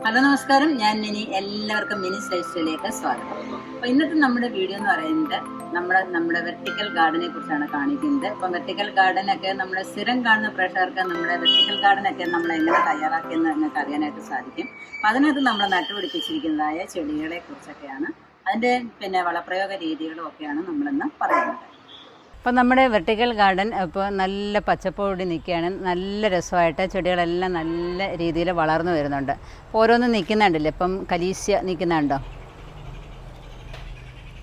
Hello നമസ്കാരം, ഞാൻ mini. എല്ലാവർക്കും മിനിസ് ലൈഫ് സ്റ്റൈലിലേക്ക് സ്വാഗതം. അപ്പോൾ ഇന്നത്തെ നമ്മുടെ വീഡിയോ എന്ന് പറയുന്നത് നമ്മുടെ വെർട്ടിക്കൽ ഗാർഡനെ കുറിച്ചാണ് കാണിക്കുന്നത്. അപ്പം വെർട്ടിക്കൽ ഗാർഡനൊക്കെ നമ്മുടെ സ്ഥിരം കാണുന്ന പ്രേക്ഷകർക്ക് നമ്മുടെ വെർട്ടിക്കൽ ഗാർഡനൊക്കെ നമ്മൾ എങ്ങനെ തയ്യാറാക്കിയെന്ന് നിങ്ങൾക്ക് അറിയാനായിട്ട് സാധിക്കും. അപ്പം അതിനകത്ത് നമ്മൾ നട്ടുപിടിപ്പിച്ചിരിക്കുന്നതായ ചെടികളെ കുറിച്ചൊക്കെയാണ്, അതിൻ്റെ വളപ്രയോഗ രീതികളും ഒക്കെയാണ് നമ്മളിന്ന് പറയുന്നത്. അപ്പോൾ നമ്മുടെ വെർട്ടിക്കൽ ഗാർഡൻ ഇപ്പോൾ നല്ല പച്ചപ്പോടി നിൽക്കുകയാണ്. നല്ല രസമായിട്ട് ചെടികളെല്ലാം നല്ല രീതിയിൽ വളർന്നു വരുന്നുണ്ട്. ഓരോന്നും നിൽക്കുന്നുണ്ടല്ലേ, ഇപ്പം കലീസ്യ നിൽക്കുന്നുണ്ടോ?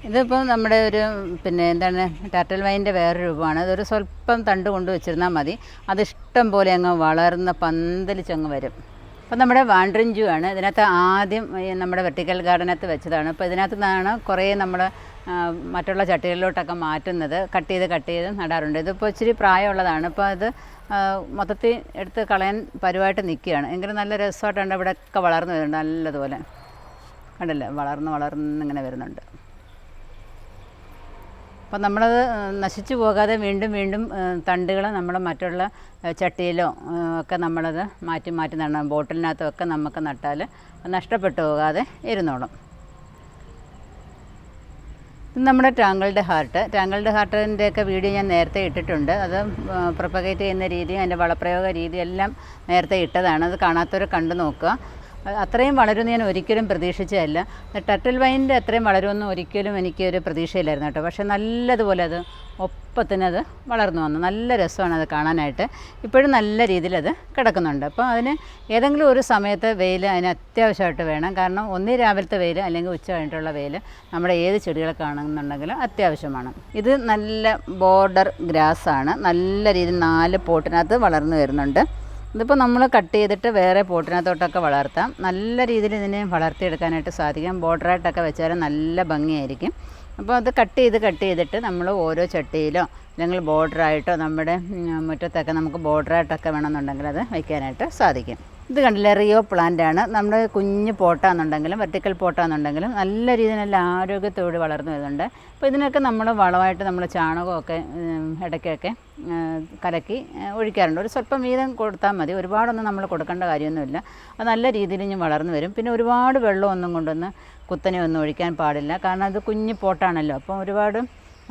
ഇതിപ്പോൾ നമ്മുടെ ഒരു ടർട്ടിൽ വൈൻ്റെ വേറെ രൂപമാണ്. അതൊരു സ്വല്പം തണ്ട് കൊണ്ട് വെച്ചിരുന്നാൽ മതി, അതിഷ്ടം പോലെ അങ്ങ് വളർന്ന് പന്തലിച്ചങ്ങ് വരും. അപ്പോൾ നമ്മുടെ വാൻഡ്രിഞ്ചു ആണ് ഇതിനകത്ത് ആദ്യം നമ്മുടെ വെർട്ടിക്കൽ ഗാർഡനകത്ത് വെച്ചതാണ്. അപ്പോൾ ഇതിനകത്ത് നിന്നാണ് കുറേ നമ്മൾ മറ്റുള്ള ചട്ടികളിലോട്ടൊക്കെ മാറ്റുന്നത്. കട്ട് ചെയ്ത് നടാറുണ്ട്. ഇതിപ്പോൾ ഇച്ചിരി പ്രായമുള്ളതാണ്. ഇപ്പോൾ അത് മൊത്തത്തിൽ എടുത്ത് കളയാൻ പരുവായിട്ട് നിൽക്കുകയാണ്. എങ്കിലും നല്ല രസമായിട്ടുണ്ട്. ഇവിടെയൊക്കെ വളർന്നു വരുന്നുണ്ട് നല്ലതുപോലെ. കണ്ടില്ലേ, വളർന്നിങ്ങനെ വരുന്നുണ്ട്. അപ്പം നമ്മളത് നശിച്ചു പോകാതെ വീണ്ടും തണ്ടുകൾ നമ്മൾ മറ്റുള്ള ചട്ടിയിലോ ഒക്കെ നമ്മളത് മാറ്റി നടണം. ബോട്ടിലിനകത്തും ഒക്കെ നമുക്ക് നട്ടാൽ നഷ്ടപ്പെട്ടു പോകാതെ ഇരുന്നോളും. നമ്മുടെ ടാങ്കിൾഡ് ഹാർട്ടിൻ്റെയൊക്കെ വീഡിയോ ഞാൻ നേരത്തെ ഇട്ടിട്ടുണ്ട്. അത് പ്രൊപ്പഗേറ്റ് ചെയ്യുന്ന രീതിയും അതിൻ്റെ വളപ്രയോഗ രീതിയും എല്ലാം നേരത്തെ ഇട്ടതാണ്. അത് കാണാത്തവർ കണ്ടു നോക്കുക. അത്രയും വളരുമെന്ന് ഞാൻ ഒരിക്കലും പ്രതീക്ഷിച്ചതല്ല. ടർട്ടിൽ വൈൻ്റെ അത്രയും വളരുമെന്ന് ഒരിക്കലും എനിക്കൊരു പ്രതീക്ഷയില്ലായിരുന്നു കേട്ടോ. പക്ഷേ നല്ലതുപോലെ അത് ഒപ്പത്തിനത് വളർന്നു വന്നു. നല്ല രസമാണ് അത് കാണാനായിട്ട്. ഇപ്പോഴും നല്ല രീതിയിൽ അത് കിടക്കുന്നുണ്ട്. അപ്പോൾ അതിന് ഏതെങ്കിലും ഒരു സമയത്ത് വെയിൽ അതിന് അത്യാവശ്യമായിട്ട് വേണം. കാരണം ഒന്നീ രാവിലത്തെ വെയിൽ അല്ലെങ്കിൽ ഉച്ച കഴിഞ്ഞിട്ടുള്ള വെയിൽ നമ്മുടെ ഏത് ചെടികളെ കാണുന്നുണ്ടെങ്കിലും അത്യാവശ്യമാണ്. ഇത് നല്ല ബോർഡർ ഗ്രാസാണ്. നല്ല രീതിയിൽ 4 പോട്ടിനകത്ത് വളർന്നു വരുന്നുണ്ട്. ഇതിപ്പോൾ നമ്മൾ കട്ട് ചെയ്തിട്ട് വേറെ പോട്ടിനകത്തോട്ടൊക്കെ വളർത്താം. നല്ല രീതിയിൽ ഇതിനെ വളർത്തിയെടുക്കാനായിട്ട് സാധിക്കും. ബോർഡറായിട്ടൊക്കെ വെച്ചാൽ നല്ല ഭംഗിയായിരിക്കും. അപ്പോൾ അത് കട്ട് ചെയ്തിട്ട് നമ്മൾ ഓരോ ചട്ടിയിലോ അല്ലെങ്കിൽ ബോർഡറായിട്ടോ നമ്മുടെ മുറ്റത്തൊക്കെ നമുക്ക് ബോർഡറായിട്ടൊക്കെ വേണമെന്നുണ്ടെങ്കിൽ അത് വയ്ക്കാനായിട്ട് സാധിക്കും. ഇത് കണ്ടില്ലേ, റിയോ പ്ലാന്റാണ്. നമ്മുടെ കുഞ്ഞ് പോട്ടാണെന്നുണ്ടെങ്കിലും വെർട്ടിക്കൽ പോട്ടാണെന്നുണ്ടെങ്കിലും നല്ല രീതിയിൽ നല്ല ആരോഗ്യത്തോടെ വളർന്നു വരുന്നുണ്ട്. അപ്പോൾ ഇതിനൊക്കെ നമ്മൾ വളമായിട്ട് നമ്മൾ ചാണകമൊക്കെ ഇടയ്ക്കൊക്കെ കലക്കി ഒഴിക്കാറുണ്ട്. ഒരു സ്വല്പം വീതം കൊടുത്താൽ മതി, ഒരുപാടൊന്നും നമ്മൾ കൊടുക്കേണ്ട കാര്യമൊന്നുമില്ല. അത് നല്ല രീതിയിൽ ഇനി വളർന്നു വരും. പിന്നെ ഒരുപാട് വെള്ളമൊന്നും കൊണ്ടൊന്ന് കുത്തനെ ഒന്നും ഒഴിക്കാൻ പാടില്ല. കാരണം അത് കുഞ്ഞ് പോട്ടാണല്ലോ. അപ്പോൾ ഒരുപാട്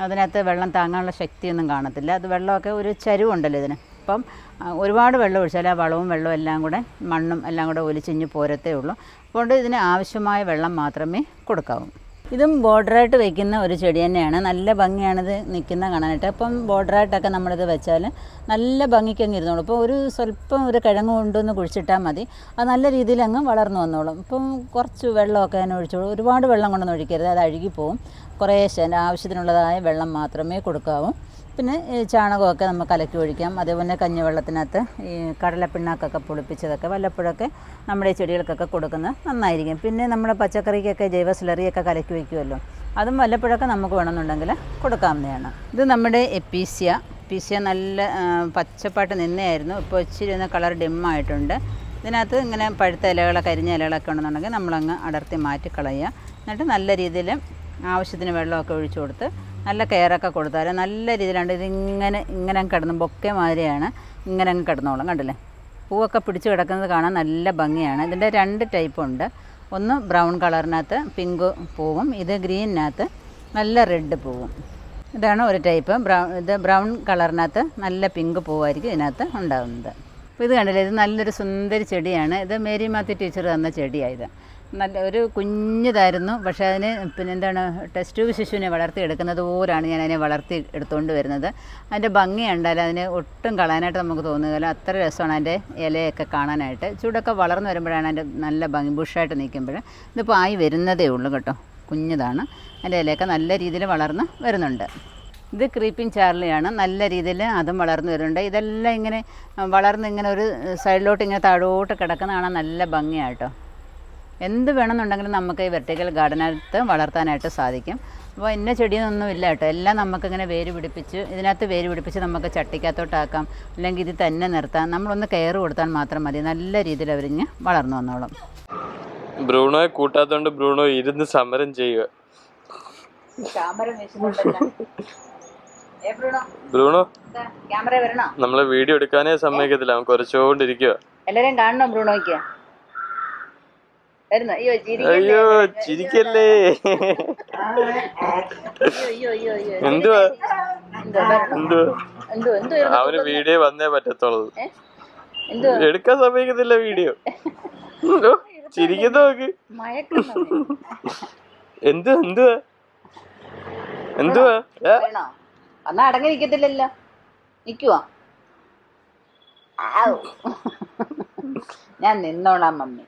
അതിനകത്ത് വെള്ളം താങ്ങാനുള്ള ശക്തിയൊന്നും കാണത്തില്ല. അത് വെള്ളമൊക്കെ ഒരു ചരിവുണ്ടല്ലോ ഇതിന്. അപ്പം ഒരുപാട് വെള്ളം ഒഴിച്ചാൽ ആ വെള്ളവും എല്ലാം കൂടെ മണ്ണും എല്ലാം കൂടെ ഒലിച്ചിഞ്ഞ് പോരത്തേ ഉള്ളൂ. അതുകൊണ്ട് ഇതിന് ആവശ്യമായ വെള്ളം മാത്രമേ കൊടുക്കാവൂ. ഇതും ബോർഡറായിട്ട് വയ്ക്കുന്ന ഒരു ചെടി തന്നെയാണ്. നല്ല ഭംഗിയാണിത് നിൽക്കുന്ന കാണാനായിട്ട്. അപ്പം ബോർഡറായിട്ടൊക്കെ നമ്മളിത് വെച്ചാൽ നല്ല ഭംഗിക്കങ്ങ് ഇരുന്നോളും. ഇപ്പോൾ ഒരു സ്വല്പം ഒരു കിഴങ്ങ് കൊണ്ടൊന്ന് കുഴിച്ചിട്ടാൽ മതി, അത് നല്ല രീതിയിൽ അങ്ങ് വളർന്നു വന്നോളും. ഇപ്പം കുറച്ച് വെള്ളമൊക്കെ അതിന് ഒഴിച്ചോളൂ. ഒരുപാട് വെള്ളം കൊണ്ടൊന്നും ഒഴിക്കരുത്, അത് അഴുകിപ്പോവും. കുറേശ്ശെ ആവശ്യത്തിനുള്ളതായ വെള്ളം മാത്രമേ കൊടുക്കാവൂ. പിന്നെ ചാണകമൊക്കെ നമുക്ക് കലക്കി ഒഴിക്കാം. അതേപോലെ കഞ്ഞിവെള്ളത്തിനകത്ത് ഈ കടലപ്പിണ്ണാക്കൊക്കെ പൊളിപ്പിച്ചതൊക്കെ വല്ലപ്പോഴൊക്കെ നമ്മുടെ ഈ ചെടികൾക്കൊക്കെ കൊടുക്കുന്നത് നന്നായിരിക്കും. പിന്നെ നമ്മൾ പച്ചക്കറിക്കൊക്കെ ജൈവ സ്ലറിയൊക്കെ കലക്കി വയ്ക്കുമല്ലോ, അതും വല്ലപ്പോഴൊക്കെ നമുക്ക് വേണമെന്നുണ്ടെങ്കിൽ കൊടുക്കാവുന്നതാണ്. ഇത് നമ്മുടെ എപ്പീസ്യ നല്ല പച്ചപ്പായിട്ട് നിന്നെയായിരുന്നു. ഇപ്പോൾ ഇച്ചിരി ഒന്ന് കളർ ഡിമ്മായിട്ടുണ്ട്. ഇതിനകത്ത് ഇങ്ങനെ പഴുത്ത ഇലകളൊക്കെ കരിഞ്ഞ ഇലകളൊക്കെ ഉണ്ടെന്നുണ്ടെങ്കിൽ നമ്മളങ്ങ് അടർത്തി മാറ്റി കളയുക. എന്നിട്ട് നല്ല രീതിയിൽ ആവശ്യത്തിന് വെള്ളമൊക്കെ ഒഴിച്ചു കൊടുത്ത് നല്ല കെയറൊക്കെ കൊടുത്താൽ നല്ല രീതിയിലാണ് ഇങ്ങനെ കിടന്ന് ബൊക്കെ മാതിരിയാണ് ഇങ്ങനെ അങ്ങ് കിടന്നോളും. കണ്ടില്ലേ, പൂവൊക്കെ പിടിച്ച് കിടക്കുന്നത് കാണാൻ നല്ല ഭംഗിയാണ്. ഇതിൻ്റെ 2 ടൈപ്പുണ്ട്. ഒന്ന് ബ്രൗൺ കളറിനകത്ത് പിങ്ക് പൂവും, ഇത് ഗ്രീനിനകത്ത് നല്ല റെഡ് പൂവും. ഇതാണ് ഒരു ടൈപ്പ്. ഇത് ബ്രൗൺ കളറിനകത്ത് നല്ല പിങ്ക് പൂവായിരിക്കും ഇതിനകത്ത് ഉണ്ടാകുന്നത്. അപ്പോൾ ഇത് കണ്ടില്ലേ, ഇത് നല്ലൊരു സുന്ദരി ചെടിയാണ്. ഇത് മേരി മാത്യു ടീച്ചർ തന്ന ചെടിയായത്. നല്ല ഒരു കുഞ്ഞിതായിരുന്നു. പക്ഷേ അതിന് ടെസ്റ്റ് ട്യൂബ് ശിശുവിനെ വളർത്തിയെടുക്കുന്നത് പോലാണ് ഞാൻ അതിനെ വളർത്തി എടുത്തുകൊണ്ട് വരുന്നത്. അതിൻ്റെ ഭംഗി കണ്ടാൽ അതിനെ ഒട്ടും കളയാനായിട്ട് നമുക്ക് തോന്നുകയില്ല. അത്ര രസമാണ് അതിൻ്റെ ഇലയൊക്കെ കാണാനായിട്ട്. ചൂടൊക്കെ വളർന്നു വരുമ്പോഴാണ് അതിൻ്റെ നല്ല ഭംഗി, ബുഷായിട്ട് നിൽക്കുമ്പോൾ. ഇതിപ്പോൾ ആയി വരുന്നതേ ഉള്ളൂ കേട്ടോ, കുഞ്ഞതാണ്. അതിൻ്റെ ഇലയൊക്കെ നല്ല രീതിയിൽ വളർന്ന് വരുന്നുണ്ട്. ഇത് ക്രീപ്പിംഗ് ചാർലിയാണ്. നല്ല രീതിയിൽ അതും വളർന്നു വരുന്നുണ്ട്. ഇതെല്ലാം ഇങ്ങനെ വളർന്ന് ഇങ്ങനെ ഒരു സൈഡിലോട്ട് ഇങ്ങനെ താഴോട്ട് കിടക്കുന്ന കാണാൻ നല്ല ഭംഗിയായിട്ടോ. എന്ത് വേണമെന്നുണ്ടെങ്കിലും നമുക്ക് ഈ വെർട്ടിക്കൽ ഗാർഡനകത്ത് വളർത്താനായിട്ട് സാധിക്കും. അപ്പോൾ ഇന്ന ചെടിയൊന്നും ഇല്ല കേട്ടോ. എല്ലാം നമുക്കിങ്ങനെ ഇതിനകത്ത് വേര് പിടിപ്പിച്ച് നമുക്ക് ചട്ടിക്കകത്തോട്ടാക്കാം, അല്ലെങ്കിൽ ഇത് തന്നെ നിർത്താം. നമ്മളൊന്ന് കെയർ കൊടുത്താൽ മാത്രം മതി. നല്ല രീതിയിൽ അവരിഞ്ഞ് വളർന്നു വന്നോളും. ബ്രൂണോയെ കൂട്ടാത്തോണ്ട് ബ്രൂണോ ഇരുന്ന് സമരം ചെയ്യുക. ബ്രൂണോ നമ്മളെ വീഡിയോ എടുക്കാനേ സമ്മതിക്കത്തില്ല, അവൻ കുറച്ചുകൊണ്ടിരിക്കുക. എല്ലാരും കാണണം ബ്രൂണോയ്ക്ക്. വരുന്നു. അയ്യോ അയ്യോ ചിരിക്കല്ലേ. എന്തുവാ അവന് വീഡിയോ വന്നേ പറ്റത്തുള്ളൂ. എടുക്കാൻ സമ്മതിക്കത്തില്ല വീഡിയോ. ചിരിക്കുന്ന നോക്ക്. എന്തുവാ അന്നാ അടങ്ങി നിക്കത്തില്ലല്ലോ. നിക്കുവാ. ഞാൻ നിന്നോളാം മമ്മി.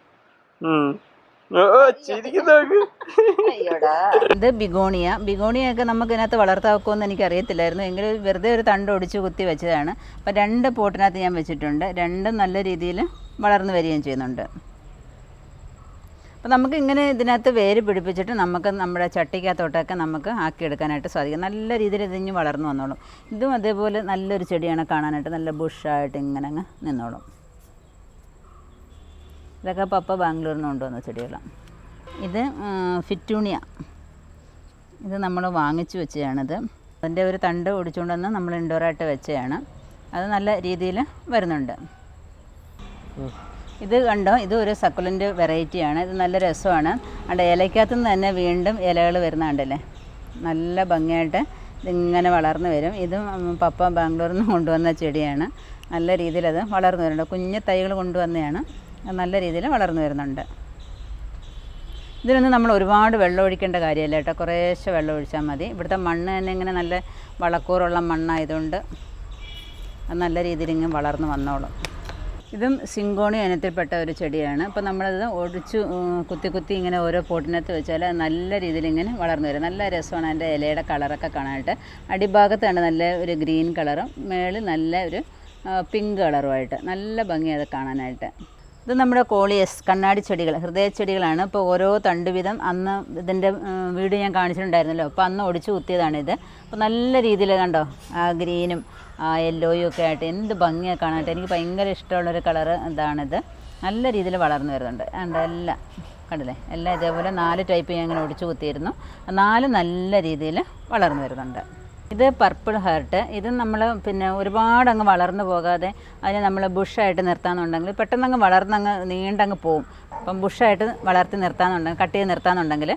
ഇത് ബിഗോണിയൊക്കെ നമുക്ക് ഇതിനകത്ത് വളർത്താക്കുമെന്ന് എനിക്കറിയത്തില്ലായിരുന്നു. എങ്കിലും വെറുതെ ഒരു തണ്ട് ഒടിച്ച് കുത്തി വെച്ചതാണ്. അപ്പം 2 പോട്ടിനകത്ത് ഞാൻ വെച്ചിട്ടുണ്ട്. രണ്ടും നല്ല രീതിയിൽ വളർന്നു വരികയും ചെയ്യുന്നുണ്ട്. അപ്പം നമുക്ക് ഇങ്ങനെ ഇതിനകത്ത് വേര് പിടിപ്പിച്ചിട്ട് നമുക്ക് നമ്മുടെ ചട്ടിക്കകത്തോട്ടൊക്കെ നമുക്ക് ആക്കിയെടുക്കാനായിട്ട് സാധിക്കും. നല്ല രീതിയിൽ ഇതിഞ്ഞ് വളർന്നു വന്നോളും. ഇതും അതേപോലെ നല്ലൊരു ചെടിയാണ് കാണാനായിട്ട്. നല്ല ബുഷായിട്ട് ഇങ്ങനെ അങ്ങ് നിന്നോളും. ഇതൊക്കെ പപ്പ ബാംഗ്ലൂരിൽ നിന്ന് കൊണ്ടുവന്ന ചെടികളാണ്. ഇത് ഫിറ്റൂണിയ. ഇത് നമ്മൾ വാങ്ങിച്ചു വെച്ചതാണിത്. അതിൻ്റെ ഒരു തണ്ട് ഒടിച്ചുകൊണ്ടുവന്ന് നമ്മൾ ഇൻഡോറായിട്ട് വെച്ചതാണ്. അത് നല്ല രീതിയിൽ വരുന്നുണ്ട്. ഇത് കണ്ടോ, ഇത് ഒരു സക്കുലൻ്റ് വെറൈറ്റിയാണ്. ഇത് നല്ല രസമാണ്. അവിടെ ഇലയ്ക്കകത്തു നിന്ന് തന്നെ വീണ്ടും ഇലകൾ വരുന്നുണ്ടല്ലേ. നല്ല ഭംഗിയായിട്ട് ഇതിങ്ങനെ വളർന്നു വരും. ഇതും പപ്പ ബാംഗ്ലൂരിൽ നിന്ന് കൊണ്ടുവന്ന ചെടിയാണ്. നല്ല രീതിയിൽ അത് വളർന്നു വരുന്നുണ്ട്. കുഞ്ഞു തൈകൾ കൊണ്ടുവന്നതാണ്. നല്ല രീതിയിൽ വളർന്നു വരുന്നുണ്ട്. ഇതിനൊന്നും നമ്മൾ ഒരുപാട് വെള്ളം ഒഴിക്കേണ്ട കാര്യമല്ല കേട്ടോ. കുറേശ്ശെ വെള്ളം ഒഴിച്ചാൽ മതി. ഇവിടുത്തെ മണ്ണ് തന്നെ ഇങ്ങനെ നല്ല വളക്കൂറുള്ള മണ്ണായതുകൊണ്ട് അത് നല്ല രീതിയിൽ ഇങ്ങനെ വളർന്നു വന്നോളും. ഇതും സിങ്കോണി ഇനത്തിൽപ്പെട്ട ഒരു ചെടിയാണ്. അപ്പോൾ നമ്മളത് ഒടിച്ച് കുത്തി ഇങ്ങനെ ഓരോ പോട്ടിനകത്ത് വെച്ചാൽ നല്ല രീതിയിൽ ഇങ്ങനെ വളർന്നു വരും. നല്ല രസമാണ് അതിൻ്റെ ഇലയുടെ കളറൊക്കെ കാണാനായിട്ട്. അടിഭാഗത്താണ് നല്ല ഒരു ഗ്രീൻ കളറും മേളിൽ നല്ല ഒരു പിങ്ക് കളറുമായിട്ട് നല്ല ഭംഗിയാണ് അത് കാണാനായിട്ട്. ഇത് നമ്മുടെ കോളിയസ് കണ്ണാടി ചെടികൾ, ഹൃദയ ചെടികളാണ്. ഇപ്പോൾ ഓരോ തണ്ട് വീതം അന്ന് ഇതിൻ്റെ വീഡിയോ ഞാൻ കാണിച്ചിട്ടുണ്ടായിരുന്നല്ലോ. അപ്പോൾ അന്ന് ഒടിച്ച് കുത്തിയതാണിത്. അപ്പോൾ നല്ല രീതിയിൽ കണ്ടോ, ആ ഗ്രീനും ആ യെല്ലോയും ഒക്കെ ആയിട്ട് എന്ത് ഭംഗിയാണ് കാണാനായിട്ട്. എനിക്ക് ഭയങ്കര ഇഷ്ടമുള്ളൊരു കളറ് ഇതാണിത്. നല്ല രീതിയിൽ വളർന്നു വരുന്നുണ്ട്. എല്ലാം കണ്ടില്ലേ, എല്ലാം ഇതേപോലെ 4 ടൈപ്പ് ഞാൻ ഇങ്ങനെ ഒടിച്ച് കുത്തിയിരുന്നു. 4 നല്ല രീതിയിൽ വളർന്നു വരുന്നുണ്ട്. ഇത് പർപ്പിൾ ഹാർട്ട്. ഇത് നമ്മൾ പിന്നെ ഒരുപാട് അങ്ങ് വളർന്നു പോകാതെ അതിനെ നമ്മൾ ബുഷായിട്ട് നിർത്താമെന്നുണ്ടെങ്കിൽ പെട്ടെന്നങ്ങ് വളർന്നങ്ങ് നീണ്ടങ്ങ് പോവും. അപ്പം ബുഷായിട്ട് വളർത്തി നിർത്താമെന്നുണ്ടെങ്കിൽ, കട്ട് ചെയ്ത് നിർത്താമെന്നുണ്ടെങ്കിൽ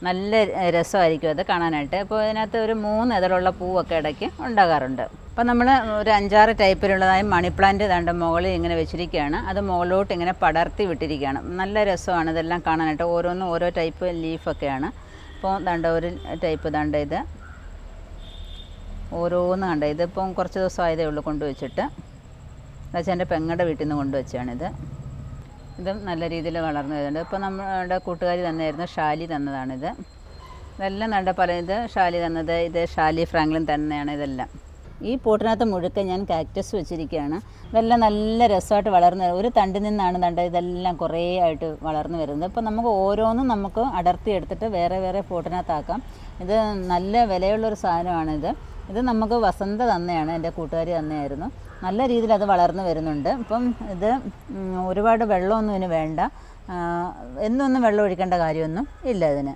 നല്ല രസമായിരിക്കും അത് കാണാനായിട്ട്. അപ്പോൾ ഇതിനകത്ത് ഒരു 3 ഇതളുള്ള പൂവൊക്കെ ഇടയ്ക്ക് ഉണ്ടാകാറുണ്ട്. അപ്പം നമ്മൾ ഒരു 5-6 ടൈപ്പിലുള്ളതായി മണി പ്ലാന്റ് ദാണ്ട് മുകളിൽ ഇങ്ങനെ വെച്ചിരിക്കുകയാണ്. അത് മുകളിലോട്ട് ഇങ്ങനെ പടർത്തി വിട്ടിരിക്കുകയാണ്. നല്ല രസമാണ് ഇതെല്ലാം കാണാനായിട്ട്. ഓരോന്നും ഓരോ ടൈപ്പ് ലീഫൊക്കെയാണ്. അപ്പോൾ ദാണ്ട ഒരു ടൈപ്പ് ദാണ്ട ഇത് ഓരോന്ന് കണ്ട. ഇതിപ്പം കുറച്ച് ദിവസമായതേ ഉള്ളൂ കൊണ്ടുവച്ചിട്ട്. എന്നുവെച്ചാൽ എൻ്റെ പെങ്ങളുടെ വീട്ടിൽ നിന്ന് കൊണ്ടുവച്ചാണിത്. ഇതും നല്ല രീതിയിൽ വളർന്നു വരുന്നുണ്ട്. ഇപ്പോൾ നമ്മുടെ കൂട്ടുകാരി തന്നെയായിരുന്നു, ഷാലി തന്നതാണിത്. ഇതെല്ലാം നല്ല ഇത് ഷാലി തന്നത്, ഇത് ഷാലി ഫ്രാങ്ക്ലിൻ തന്നെയാണ് ഇതെല്ലാം. ഈ പോട്ടിനകത്ത് മുഴുക്ക ഞാൻ കാക്ടസ് വെച്ചിരിക്കുകയാണ്. ഇതെല്ലാം നല്ല രസമായിട്ട് വളർന്നു വരും. ഒരു തണ്ടിൽ നിന്നാണ് ഇതെല്ലാം കുറേ ആയിട്ട് വളർന്നു വരുന്നത്. ഇപ്പോൾ നമുക്ക് ഓരോന്നും നമുക്ക് അടർത്തി എടുത്തിട്ട് വേറെ വേറെ പോട്ടിനകത്താക്കാം. ഇത് നല്ല വിലയുള്ളൊരു സാധനമാണിത്. ഇത് നമുക്ക് വസന്ത തന്നെയാണ്, എൻ്റെ കൂട്ടുകാരി തന്നെയായിരുന്നു. നല്ല രീതിയിൽ അത് വളർന്നു വരുന്നുണ്ട്. ഇപ്പം ഇത് ഒരുപാട് വെള്ളമൊന്നും ഇതിന് വേണ്ട. എന്നൊന്നും വെള്ളം ഒഴിക്കേണ്ട കാര്യമൊന്നും ഇല്ല ഇതിന്.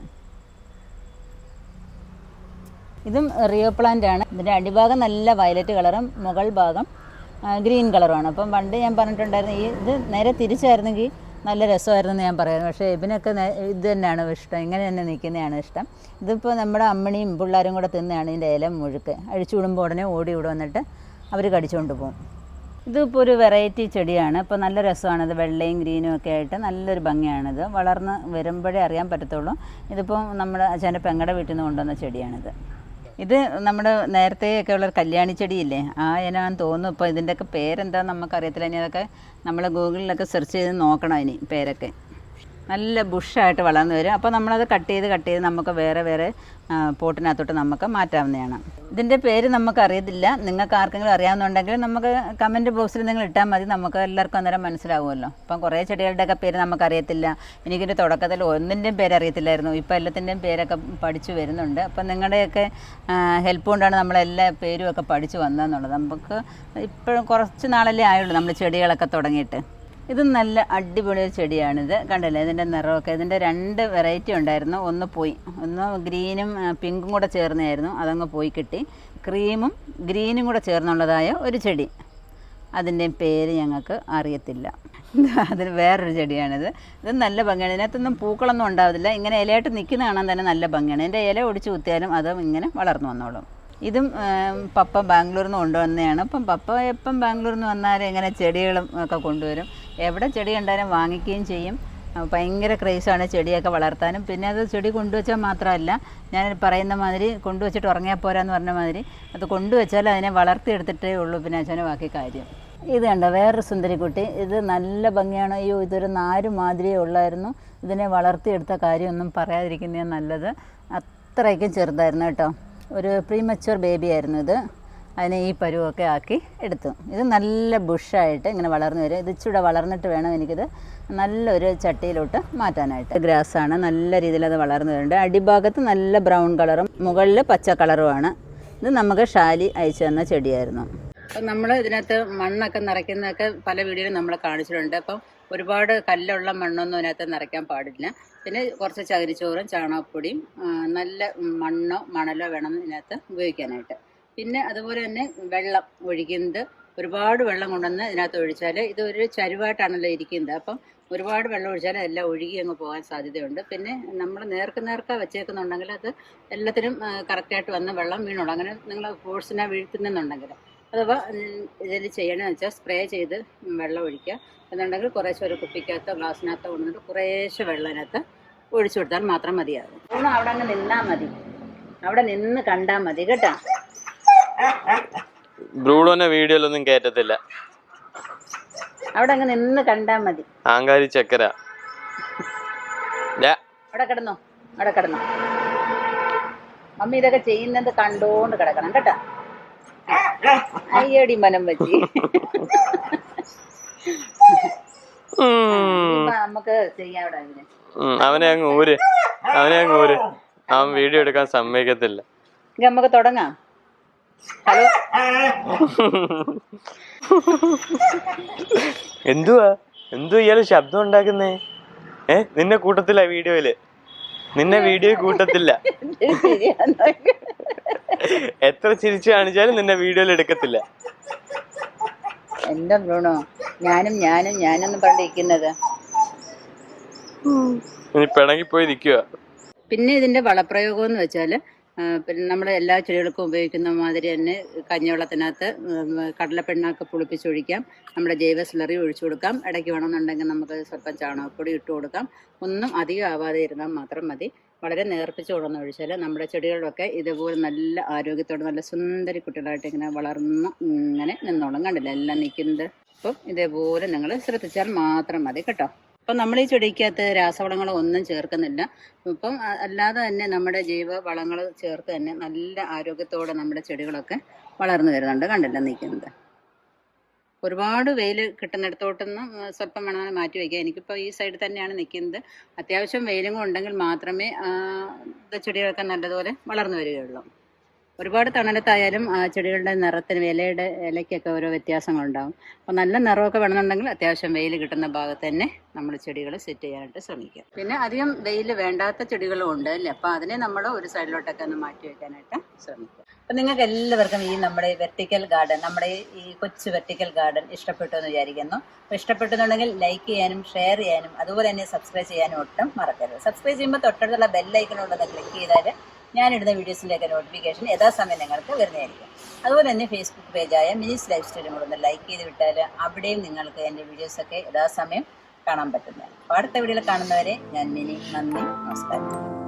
ഇതും റിയോ പ്ലാന്റ് ആണ്. ഇതിൻ്റെ അടിഭാഗം നല്ല വയലറ്റ് കളറും മുകൾ ഭാഗം ഗ്രീൻ കളറുമാണ്. അപ്പം പണ്ട് ഞാൻ പറഞ്ഞിട്ടുണ്ടായിരുന്നു ഇത് നേരെ തിരിച്ചായിരുന്നെങ്കിൽ നല്ല രസമായിരുന്നു ഞാൻ പറയായിരുന്നു. പക്ഷേ ഇതിനൊക്കെ ഇത് തന്നെയാണ് ഇഷ്ടം, ഇങ്ങനെ തന്നെ നിൽക്കുന്നതാണ് ഇഷ്ടം. ഇതിപ്പോൾ നമ്മുടെ അമ്മണിയും പിള്ളേരും കൂടെ തിന്നാണ് ഇതിൻ്റെ ഇല മുഴുക്ക്. അഴിച്ചു വിടുമ്പോൾ ഉടനെ ഓടി ഇവിടെ വന്നിട്ട് അവർ കടിച്ചുകൊണ്ട് പോകും. ഇതിപ്പോൾ ഒരു വെറൈറ്റി ചെടിയാണ്. ഇപ്പോൾ നല്ല രസമാണിത്, വെള്ളയും ഗ്രീനും ഒക്കെ ആയിട്ട് നല്ലൊരു ഭംഗിയാണിത്. വളർന്ന് വരുമ്പോഴേ അറിയാൻ പറ്റത്തുള്ളൂ. ഇതിപ്പോൾ നമ്മുടെ അച്ഛൻ്റെ പെങ്ങളുടെ വീട്ടിൽ നിന്ന് കൊണ്ടുവന്ന ചെടിയാണിത്. ഇത് നമ്മുടെ നേരത്തെയൊക്കെ ഉള്ളൊരു കല്യാണി ചെടിയില്ലേ, ആ ഇനാന്ന് തോന്നുന്നു. ഇപ്പോൾ ഇതിൻ്റെയൊക്കെ പേരെന്താണെന്ന് നമുക്കറിയത്തില്ല. ഇനി അതൊക്കെ നമ്മൾ ഗൂഗിളിലൊക്കെ സെർച്ച് ചെയ്ത് നോക്കണം ഇനി പേരൊക്കെ. നല്ല ബുഷായിട്ട് വളർന്നു വരും. അപ്പോൾ നമ്മളത് കട്ട് ചെയ്ത് നമുക്ക് വേറെ വേറെ പോട്ടിനകത്തോട്ട് നമുക്ക് മാറ്റാവുന്നതാണ്. ഇതിൻ്റെ പേര് നമുക്കറിയത്തില്ല. നിങ്ങൾക്ക് ആർക്കെങ്കിലും അറിയാവുന്നുണ്ടെങ്കിൽ നമുക്ക് കമൻറ്റ് ബോക്സിൽ നിങ്ങൾ ഇട്ടാൽ മതി. നമുക്ക് എല്ലാവർക്കും അന്നേരം മനസ്സിലാവുമല്ലോ. അപ്പം കുറേ ചെടികളുടെയൊക്കെ പേര് നമുക്കറിയത്തില്ല. എനിക്കിൻ്റെ തുടക്കത്തിൽ ഒന്നിൻ്റെയും പേരറിയത്തില്ലായിരുന്നു. ഇപ്പോൾ എല്ലാത്തിൻ്റെയും പേരൊക്കെ പഠിച്ചു വരുന്നുണ്ട്. അപ്പം നിങ്ങളുടെയൊക്കെ ഹെൽപ്പ് കൊണ്ടാണ് നമ്മളെല്ലാ പേരും ഒക്കെ പഠിച്ചു വന്നതെന്നുള്ളത്. നമുക്ക് ഇപ്പോഴും കുറച്ച് നാളല്ലേ ആയുള്ളൂ നമ്മൾ ചെടികളൊക്കെ തുടങ്ങിയിട്ട്. ഇത് നല്ല അടിപൊളി ചെടിയാണിത്. കണ്ടല്ലേ ഇതിൻ്റെ നിറമൊക്കെ. ഇതിൻ്റെ 2 വെറൈറ്റി ഉണ്ടായിരുന്നു. ഒന്ന് പോയി, ഒന്ന് ഗ്രീനും പിങ്കും കൂടെ ചേർന്നായിരുന്നു, അതങ്ങ് പോയി കിട്ടി. ക്രീമും ഗ്രീനും കൂടെ ചേർന്നുള്ളതായ ഒരു ചെടി, അതിൻ്റെ പേര് ഞങ്ങൾക്ക് അറിയത്തില്ല. അതിന് വേറൊരു ചെടിയാണിത്. ഇത് നല്ല ഭംഗിയാണ്. ഇതിനകത്തൊന്നും പൂക്കളൊന്നും ഉണ്ടാവില്ല. ഇങ്ങനെ ഇലയായിട്ട് നിൽക്കുന്ന കാണാൻ തന്നെ നല്ല ഭംഗിയാണ്. ഇതിൻ്റെ ഇല ഒടിച്ച് കുത്തിയാലും അതും ഇങ്ങനെ വളർന്നു വന്നോളും. ഇതും പപ്പ ബാംഗ്ലൂരിൽ നിന്ന് കൊണ്ടുവന്നതാണ്. അപ്പം പപ്പ എപ്പം ബാംഗ്ലൂരിൽ നിന്ന് വന്നാലും ഇങ്ങനെ ചെടികളും ഒക്കെ കൊണ്ടുവരും. എവിടെ ചെടി കണ്ടാലും വാങ്ങിക്കുകയും ചെയ്യും. ഭയങ്കര ക്രേസാണ് ചെടിയൊക്കെ വളർത്താനും. പിന്നെ അത് ചെടി കൊണ്ടുവച്ചാൽ മാത്രമല്ല, ഞാൻ പറയുന്ന മാതിരി കൊണ്ടുവച്ചിട്ട് ഉറങ്ങിയാൽ പോരാന്ന് പറഞ്ഞ മാതിരി അത് കൊണ്ടുവച്ചാൽ അതിനെ വളർത്തിയെടുത്തിട്ടേ ഉള്ളൂ പിന്നെ അച്ഛനെ ബാക്കി കാര്യം. ഇത് കണ്ടോ, വേറൊരു സുന്ദരിക്കുട്ടി. ഇത് നല്ല ഭംഗിയാണ്. അയ്യോ, ഇതൊരു നാര് മാതിരിയേ ഉള്ളായിരുന്നു. ഇതിനെ വളർത്തിയെടുത്ത കാര്യമൊന്നും പറയാതിരിക്കുന്നതാണ് നല്ലത്. അത്രയ്ക്കും ചെറുതായിരുന്നു കേട്ടോ. ഒരു പ്രീമച്വർ ബേബി ആയിരുന്നു ഇത്. അതിനെ ഈ പരുവൊക്കെ ആക്കി എടുത്തു. ഇത് നല്ല ബുഷായിട്ട് ഇങ്ങനെ വളർന്നു വരും. ഇത് ഇച്ചിരി വളർന്നിട്ട് വേണം എനിക്കിത് നല്ലൊരു ചട്ടിയിലോട്ട് മാറ്റാനായിട്ട്. ഗ്രാസാണ്, നല്ല രീതിയിൽ അത് വളർന്നു വരുന്നുണ്ട്. അടിഭാഗത്ത് നല്ല ബ്രൗൺ കളറും മുകളിൽ പച്ച കളറുമാണ്. ഇത് നമുക്ക് ഷാലി അയച്ചു തന്ന ചെടിയായിരുന്നു. അപ്പം നമ്മൾ ഇതിനകത്ത് മണ്ണൊക്കെ നിറയ്ക്കുന്നതൊക്കെ പല വീഡിയോയിലും നമ്മൾ കാണിച്ചിട്ടുണ്ട്. അപ്പം ഒരുപാട് കല്ലുള്ള മണ്ണൊന്നും ഇതിനകത്ത് നിറയ്ക്കാൻ പാടില്ല. പിന്നെ കുറച്ച് ചകിരിച്ചോറും ചാണകപ്പൊടിയും നല്ല മണ്ണോ മണലോ വേണം ഇതിനകത്ത് ഉപയോഗിക്കാനായിട്ട്. പിന്നെ അതുപോലെ തന്നെ വെള്ളം ഒഴിക്കുന്നത്, ഒരുപാട് വെള്ളം കൊണ്ടുവന്ന് ഇതിനകത്ത് ഒഴിച്ചാൽ ഇതൊരു ചരുവായിട്ടാണല്ലോ ഇരിക്കുന്നത്. അപ്പം ഒരുപാട് വെള്ളം ഒഴിച്ചാൽ എല്ലാം ഒഴുകി അങ്ങ് പോകാൻ സാധ്യതയുണ്ട്. പിന്നെ നമ്മൾ നേർക്ക വെച്ചേക്കുന്നുണ്ടെങ്കിൽ അത് എല്ലാത്തിനും കറക്റ്റായിട്ട് വന്ന് വെള്ളം വീണോളൂ. അങ്ങനെ നിങ്ങൾ ഫോഴ്സിനെ വീഴ്ത്തുന്നുണ്ടെങ്കിൽ അഥവാ ഇതിൽ ചെയ്യണമെന്ന് വെച്ചാൽ സ്പ്രേ ചെയ്ത് വെള്ളം ഒഴിക്കുക. എന്നുണ്ടെങ്കിൽ കുറേശ്ശെ ഒരു കുപ്പിക്കകത്തോ ഗ്ലാസ്സിനകത്തോ കൊണ്ടുവന്നിട്ട് കുറേശ്ശെ വെള്ളം അതിനകത്ത് ഒഴിച്ചു കൊടുത്താൽ മാത്രം മതിയാകും. ഊണ് അവിടെ അങ്ങ് നിന്നാൽ മതി, അവിടെ നിന്ന് കണ്ടാൽ മതി കേട്ടോ. ബ്രൂണോനെ വീഡിയോയിലൊന്നും കേറ്റത്തില്ല, അവിടെ അങ്ങ് നിന്ന് കണ്ടാൽ മതി. ആങ്കാരി ചക്കര അവിടെ കിടന്നോ, അവിടെ കിടന്നോ. മമ്മി ഇതൊക്കെ ചെയ്യുന്നത് കണ്ടോണ്ട് കിടക്കണം കേട്ടോ. അയ്യടി മനം വെച്ച് നമുക്ക് ചെയ്യാം. അവിടെ അവനെ അങ്ങ് ഊര്, അവൻ വീഡിയോ എടുക്കാൻ സമ്മതിക്കത്തില്ല. നമുക്ക് തുടങ്ങാം. ഹലോ, എന്തുവാ ഇയാള് ശബ്ദം ഉണ്ടാക്കുന്നേ? നിന്നെ കൂട്ടത്തില്ല വീഡിയോയില്, നിന്നെ വീഡിയോ കൂട്ടത്തില്ല. എത്ര ചിരിച്ചു കാണിച്ചാലും നിന്നെ വീഡിയോയിൽ എടുക്കത്തില്ല. എന്താ ബ്രൂണോ, ഞാനൊന്നും പറഞ്ഞിരിക്കുന്നത്. ഇനി പിണങ്ങിപ്പോയി നിൽക്കുക. പിന്നെ ഇതിന്റെ വളപ്രയോഗം എന്ന് വെച്ചാൽ പിന്നെ നമ്മൾ എല്ലാ ചെടികൾക്കും ഉപയോഗിക്കുന്ന മാതിരി തന്നെ കഞ്ഞിവെള്ളത്തിനകത്ത് കടലപ്പിണ്ണാക്ക് പുളിപ്പിച്ചൊഴിക്കാം. നമ്മുടെ ജൈവ സ്ലറി ഒഴിച്ചു കൊടുക്കാം. ഇടയ്ക്ക് വേണമെന്നുണ്ടെങ്കിൽ നമുക്ക് സ്വല്പം ചാണകപ്പൊടി ഇട്ട് കൊടുക്കാം. ഒന്നും അധികം ആവാതെ ഇരുന്നാൽ മാത്രം മതി. വളരെ നേർപ്പിച്ച് കൊണ്ടുവന്ന് ഒഴിച്ചാൽ നമ്മുടെ ചെടികളിലൊക്കെ ഇതുപോലെ നല്ല ആരോഗ്യത്തോടെ നല്ല സുന്ദരി കുട്ടികളായിട്ട് ഇങ്ങനെ വളർന്ന് ഇങ്ങനെ നിന്നോളും. കണ്ടില്ല എല്ലാം നിൽക്കുന്നത്. അപ്പം ഇതേപോലെ നിങ്ങൾ ശ്രദ്ധിച്ചാൽ മാത്രം മതി കേട്ടോ. അപ്പം നമ്മൾ ഈ ചെടിക്കകത്ത് രാസവളങ്ങളോ ഒന്നും ചേർക്കുന്നില്ല. ഇപ്പം അല്ലാതെ തന്നെ നമ്മുടെ ജൈവ വളങ്ങൾ ചേർത്ത് തന്നെ നല്ല ആരോഗ്യത്തോടെ നമ്മുടെ ചെടികളൊക്കെ വളർന്നു വരുന്നുണ്ട്. കണ്ടില്ല നിൽക്കുന്നത്. ഒരുപാട് വെയിൽ കിട്ടുന്നിടത്തോട്ടൊന്നും സ്വല്പം വേണമെങ്കിൽ മാറ്റി വയ്ക്കുക. എനിക്കിപ്പോൾ ഈ സൈഡിൽ തന്നെയാണ് നിൽക്കുന്നത്. അത്യാവശ്യം വെയിലും ഉണ്ടെങ്കിൽ മാത്രമേ ചെടികളൊക്കെ നല്ലതുപോലെ വളർന്നു വരികയുള്ളൂ. ഒരുപാട് തണലത്തായാലും ചെടികളുടെ നിറത്തിന് ഇലയ്ക്കൊക്കെ ഓരോ വ്യത്യാസങ്ങളുണ്ടാകും. അപ്പോൾ നല്ല നിറമൊക്കെ വേണമെന്നുണ്ടെങ്കിൽ അത്യാവശ്യം വെയിൽ കിട്ടുന്ന ഭാഗത്ത് തന്നെ നമ്മൾ ചെടികൾ സെറ്റ് ചെയ്യാനായിട്ട് ശ്രമിക്കുക. പിന്നെ അധികം വെയിൽ വേണ്ടാത്ത ചെടികളും ഉണ്ട് അല്ലേ, അപ്പോൾ അതിനെ നമ്മൾ ഒരു സൈഡിലോട്ടൊക്കെ ഒന്ന് മാറ്റി വയ്ക്കാനായിട്ട് ശ്രമിക്കുക. അപ്പം നിങ്ങൾക്ക് എല്ലാവർക്കും ഈ നമ്മുടെ വെർട്ടിക്കൽ ഗാർഡൻ, നമ്മുടെ ഈ കൊച്ചു വെർട്ടിക്കൽ ഗാർഡൻ ഇഷ്ടപ്പെട്ടു എന്ന് വിചാരിക്കുന്നു. അപ്പോൾ ഇഷ്ടപ്പെട്ടെന്നുണ്ടെങ്കിൽ ലൈക്ക് ചെയ്യാനും ഷെയർ ചെയ്യാനും അതുപോലെ തന്നെ സബ്സ്ക്രൈബ് ചെയ്യാനും ഒട്ടും മറക്കരുത്. സബ്സ്ക്രൈബ് ചെയ്യുമ്പോൾ തൊട്ടടുത്തുള്ള ബെല്ലൈക്കനോടൊന്ന് ക്ലിക്ക് ചെയ്താൽ ഞാനിടുന്ന വീഡിയോസിൻ്റെയൊക്കെ നോട്ടിഫിക്കേഷൻ യഥാസമയം നിങ്ങൾക്ക് വരുന്നതായിരിക്കും. അതുപോലെ തന്നെ ഫേസ്ബുക്ക് പേജായ മിനിസ് ലൈഫ് സ്റ്റൈലും കൂടെ ഒന്ന് ലൈക്ക് ചെയ്ത് വിട്ടാൽ അവിടെയും നിങ്ങൾക്ക് എൻ്റെ വീഡിയോസൊക്കെ യഥാസമയം കാണാൻ പറ്റുന്നതാണ്. അപ്പോൾ അടുത്ത വീഡിയോയിൽ കാണുന്നവരെ ഞാൻ മിനി, നന്ദി, നമസ്കാരം.